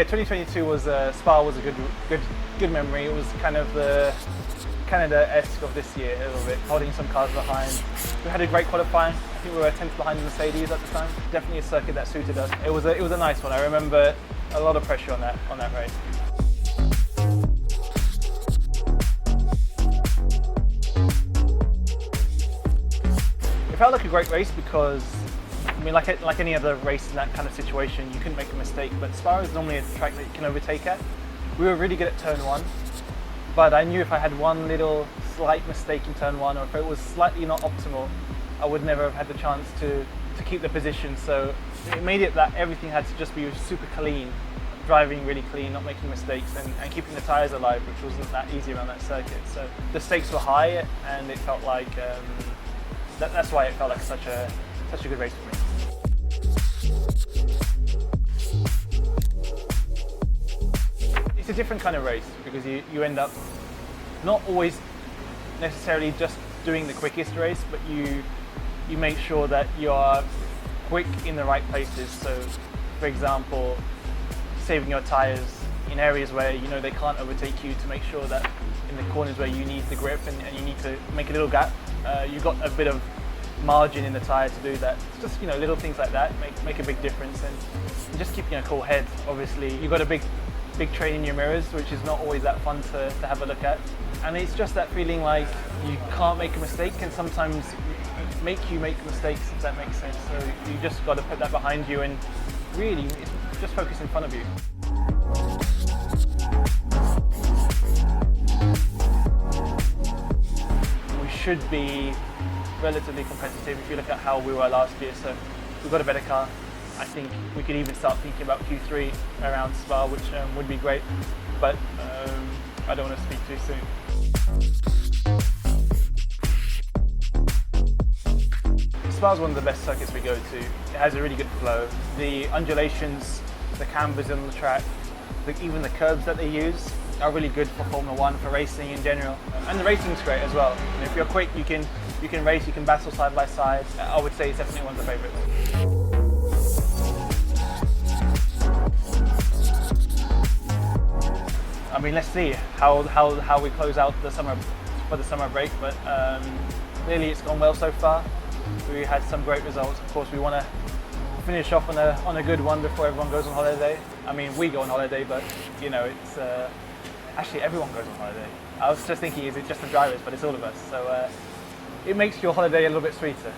Yeah, 2022 was Spa was a good memory. It was kind of the Canada-esque of this year a little bit, holding some cars behind. We had a great qualifying. I think we were 10th behind the Mercedes at the time. Definitely a circuit that suited us. It was a nice one. I remember a lot of pressure on that race. It felt like a great race because, I mean, like any other race in that kind of situation, you couldn't make a mistake, but Spa is normally a track that you can overtake at. We were really good at turn one, but I knew if I had one little slight mistake in turn one, or if it was slightly not optimal, I would never have had the chance to keep the position. So it made it that everything had to just be super clean, driving really clean, not making mistakes, and keeping the tyres alive, which wasn't that easy around that circuit. So the stakes were high, and it felt like that's why it felt like such a good race for me. It's a different kind of race because you end up not always necessarily just doing the quickest race, but you make sure that you are quick in the right places. So, for example, saving your tyres in areas where you know they can't overtake you, to make sure that in the corners where you need the grip and you need to make a little gap, you've got a bit of margin in the tyre to do that. It's just, you know, little things like that make a big difference, and just keeping a cool head. Obviously, you've got a big train in your mirrors, which is not always that fun to have a look at, and it's just that feeling like you can't make a mistake can sometimes make you make mistakes, if that makes sense. So you just got to put that behind you and really just focus in front of you. We should be relatively competitive if you look at how we were last year. So we've got a better car. I think we could even start thinking about Q3 around Spa, which would be great, but I don't want to speak too soon. Spa is one of the best circuits we go to. It has a really good flow. The undulations, the cambers on the track, even the curbs that they use are really good for Formula One, for racing in general. And the racing's great as well. And if you're quick, you can race, you can battle side by side. I would say it's definitely one of the favourites. I mean, let's see how we close out the summer break, but clearly it's gone well so far. We had some great results. Of course, we want to finish off on a good one before everyone goes on holiday. I mean, we go on holiday, but you know, it's actually everyone goes on holiday. I was just thinking, is it just the drivers? But it's all of us. So it makes your holiday a little bit sweeter.